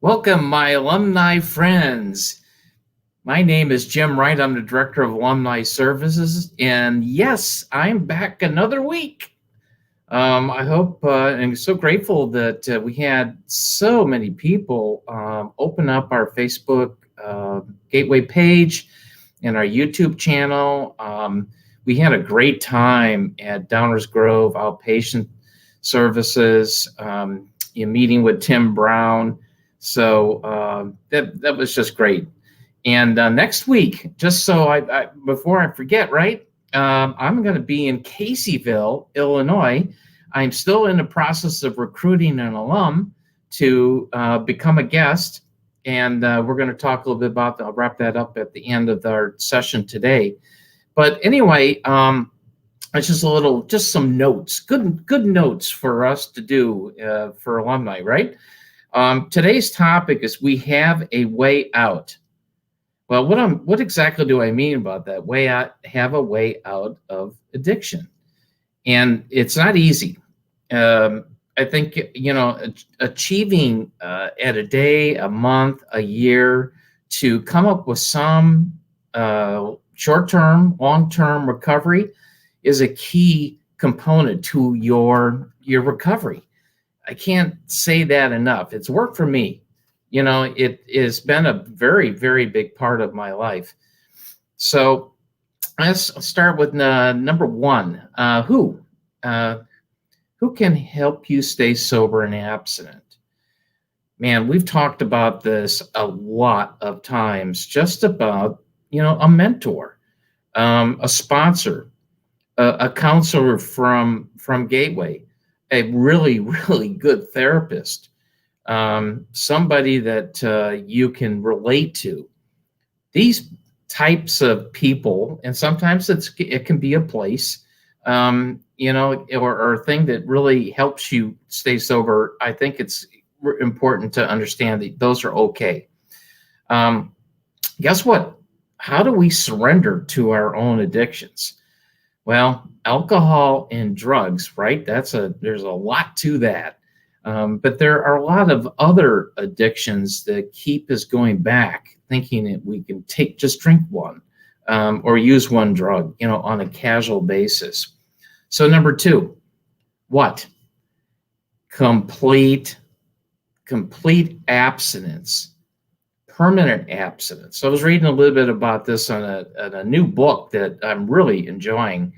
Welcome, my alumni friends. My name is Jim Wright. I'm the Director of Alumni Services. And yes, I'm back another week. I hope and I'm so grateful that we had so many people open up our Facebook Gateway page and our YouTube channel. We had a great time at Downers Grove Outpatient Services, meeting with Tim Brown. So that was just great. And next week, just so I before I forget, right? I'm going to be in Caseyville, Illinois. I'm still in the process of recruiting an alum to become a guest, and we're going to talk a little bit about that. I'll wrap that up at the end of our session today. But anyway, it's just some notes, good notes for us to do for alumni, right? Today's topic is we have a way out. Well, what exactly do I mean about that? Way out, have a way out of addiction, and it's not easy. I think achieving at a day, a month, a year to come up with some short-term, long-term recovery is a key component to your recovery. I can't say that enough. It's worked for me. It has been a very, very big part of my life. So let's start with number one. Who can help you stay sober and abstinent? Man, we've talked about this a lot of times, just about, a mentor, a sponsor, a counselor from Gateway, a really, really good therapist, somebody that you can relate to. These types of people, and sometimes it can be a place, or a thing that really helps you stay sober. I think it's important to understand that those are okay. Guess what? How do we surrender to our own addictions? Well, alcohol and drugs, right? There's a lot to that. But there are a lot of other addictions that keep us going back, thinking that we can just drink one or use one drug, on a casual basis. So number two, what? Complete abstinence, permanent abstinence. So I was reading a little bit about this on a new book that I'm really enjoying.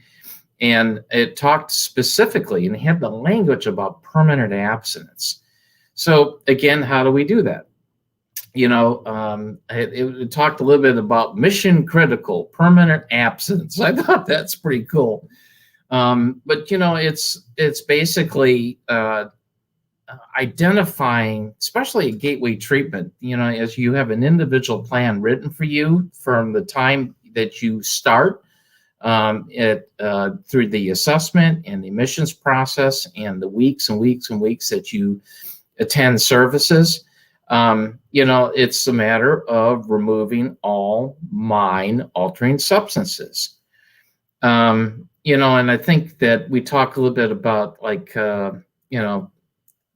And it talked specifically and had the language about permanent abstinence. So again, how do we do that? It talked a little bit about mission critical permanent abstinence. I thought that's pretty cool. But it's basically identifying, especially a gateway treatment, as you have an individual plan written for you from the time that you start through the assessment and the admissions process and the weeks and weeks and weeks that you attend services. It's a matter of removing all mind-altering substances. And I think that we talk a little bit about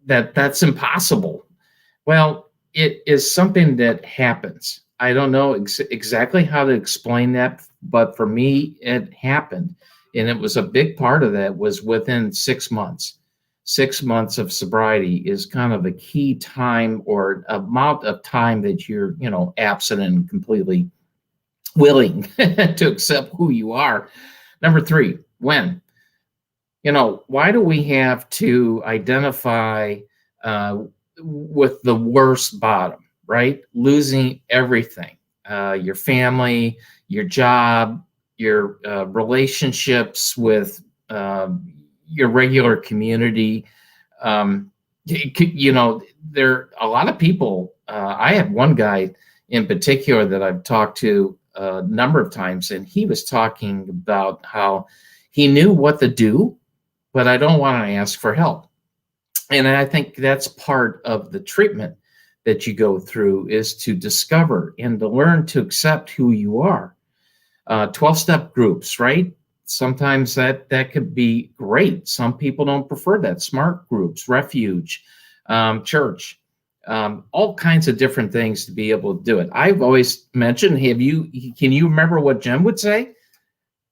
that's impossible. Well, it is something that happens. I don't know exactly how to explain that, but for me, it happened. And it was a big part of that was within 6 months. 6 months of sobriety is kind of a key time or amount of time that you're, abstinent and completely willing to accept who you are. Number three, when? Why do we have to identify with the worst bottom, right? Losing everything, your family, your job, your relationships with your regular community. There are a lot of people. I have one guy in particular that I've talked to a number of times, and he was talking about how he knew what to do, but I don't want to ask for help. And I think that's part of the treatment that you go through, is to discover and to learn to accept who you are. 12-step groups, right? Sometimes that could be great. Some people don't prefer that. Smart groups, refuge, church. all kinds of different things to be able to do it. I've always mentioned, can you remember what Jim would say?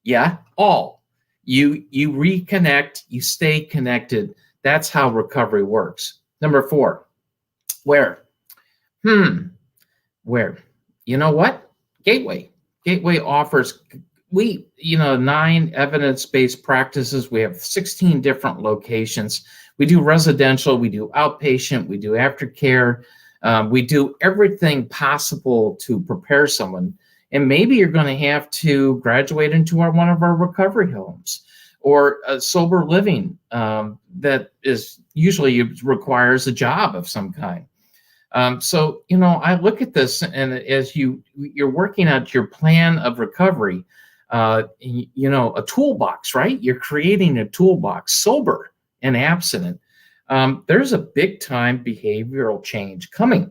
Yeah, all. You reconnect, you stay connected. That's how recovery works. Number 4, where? Hmm, where? You know what? Gateway. Gateway offers 9 evidence-based practices. We have 16 different locations. We do residential, we do outpatient, we do aftercare. We do everything possible to prepare someone. And maybe you're going to have to graduate into one of our recovery homes or a sober living that is usually requires a job of some kind. So, I look at this, and as you're working out your plan of recovery, a toolbox, right? You're creating a toolbox, sober and abstinent. There's a big time behavioral change coming.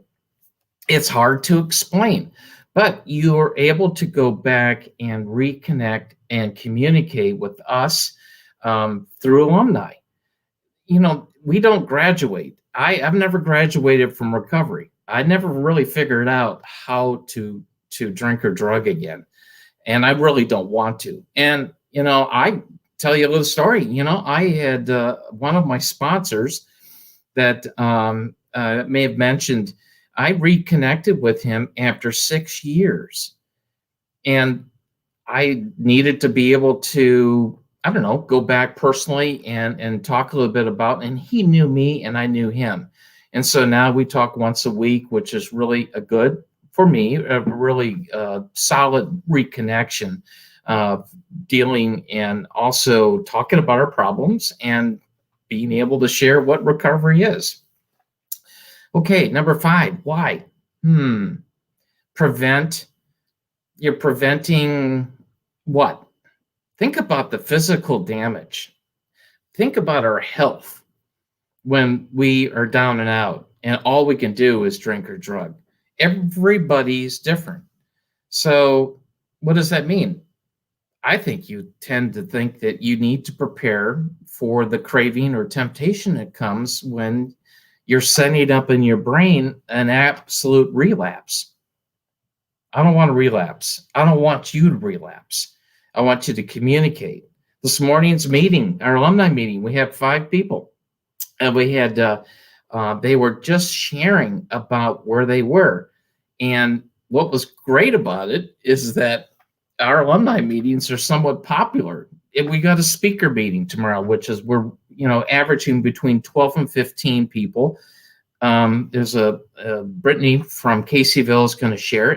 It's hard to explain, but you're able to go back and reconnect and communicate with us through alumni. We don't graduate. I've never graduated from recovery. I never really figured out how to drink or drug again, and I really don't want to. And I tell you a little story. I had one of my sponsors that may have mentioned. I reconnected with him after 6 years, and I needed to be able to, I don't know, go back personally and talk a little bit about, and he knew me and I knew him. And so now we talk once a week, which is really for me, a really solid reconnection, dealing and also talking about our problems and being able to share what recovery is. Okay, number 5, why? Prevent. You're preventing what? Think about the physical damage. Think about our health when we are down and out and all we can do is drink or drug. Everybody's different. So what does that mean? I think you tend to think that you need to prepare for the craving or temptation that comes when you're setting up in your brain an absolute relapse. I don't want to relapse. I don't want you to relapse. I want you to communicate. This morning's meeting, our alumni meeting, we had 5 people, and we had they were just sharing about where they were. And what was great about it is that our alumni meetings are somewhat popular. And we got a speaker meeting tomorrow, which is we're averaging between 12 and 15 people. There's a Brittany from Caseyville is going to share,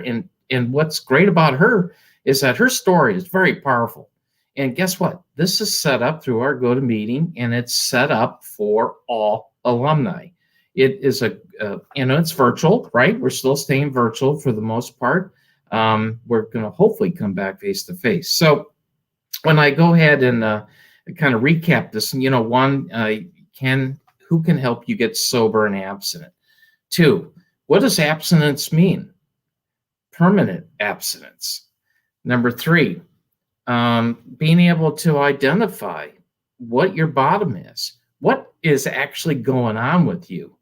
and what's great about her is that her story is very powerful. And guess what? This is set up through our GoToMeeting, and it's set up for all alumni. It is it's virtual, right? We're still staying virtual for the most part. We're going to hopefully come back face to face. So when I go ahead and kind of recap this, one, who can help you get sober and abstinent? 2, what does abstinence mean? Permanent abstinence. Number 3, being able to identify what your bottom is, what is actually going on with you,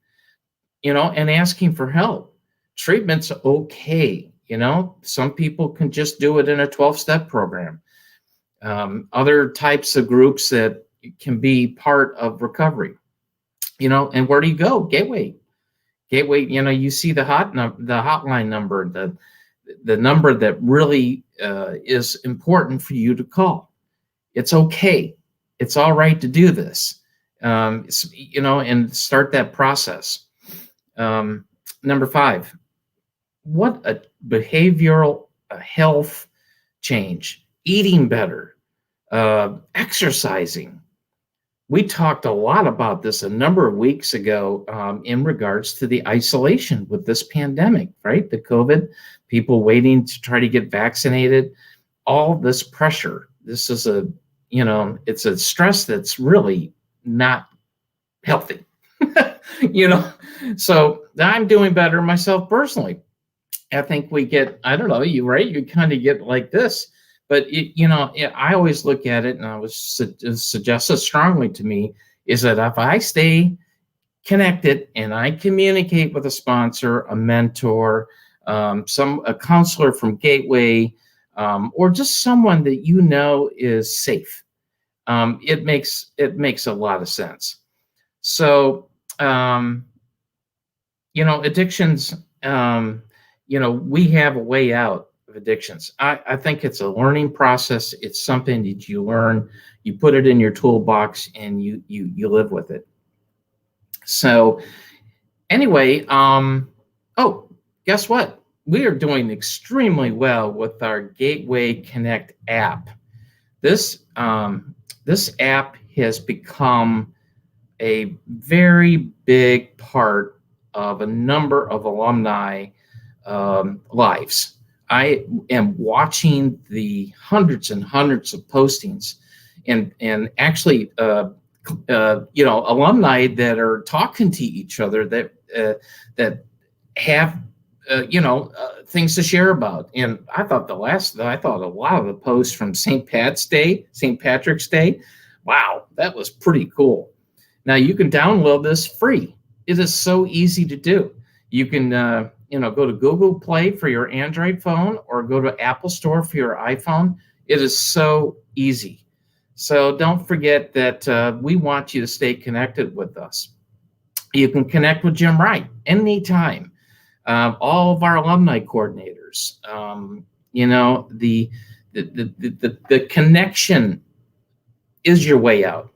and asking for help. Treatment's okay. Some people can just do it in a 12-step program. Other types of groups that can be part of recovery, and where do you go? Gateway, you see the hotline number, the number that really is important for you to call. It's okay. It's all right to do this, and start that process. Number 5, what a behavioral health change, eating better, exercising. We talked a lot about this a number of weeks ago in regards to the isolation with this pandemic, right? The COVID, people waiting to try to get vaccinated, all this pressure. This is it's a stress that's really not healthy, So I'm doing better myself personally. I think we get, I don't know, you kind of get like this. But I always look at it, and I was suggested strongly to me, is that if I stay connected and I communicate with a sponsor, a mentor, a counselor from Gateway, or just someone that you know is safe, it makes a lot of sense. So, um, addictions. We have a way out of addictions. I think it's a learning process. It's something that you learn. You put it in your toolbox, and you live with it. So anyway, oh, guess what? We are doing extremely well with our Gateway Connect app. This app has become a very big part of a number of alumni lives. I am watching the hundreds and hundreds of postings, and actually, alumni that are talking to each other that have things to share about. And I thought a lot of the posts from St. Patrick's Day, wow, that was pretty cool. Now you can download this free. It is so easy to do. You can go to Google Play for your Android phone or go to Apple Store for your iPhone. It is so easy. So don't forget that we want you to stay connected with us. You can connect with Jim Wright anytime. All of our alumni coordinators. The connection is your way out.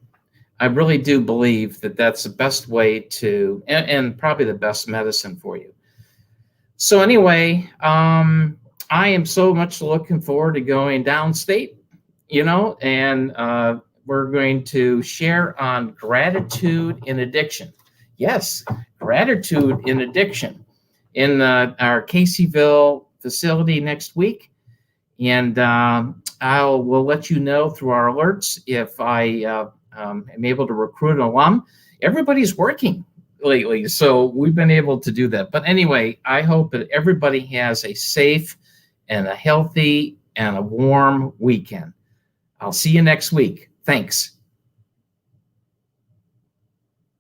I really do believe that that's the best way to, and probably the best medicine for you. So anyway, I am so much looking forward to going downstate, and we're going to share on gratitude in addiction. Yes, gratitude in addiction in our Caseyville facility next week. And we'll let you know through our alerts if I am able to recruit an alum. Everybody's working lately, so we've been able to do that. But anyway, I hope that everybody has a safe and a healthy and a warm weekend. I'll see you next week. Thanks.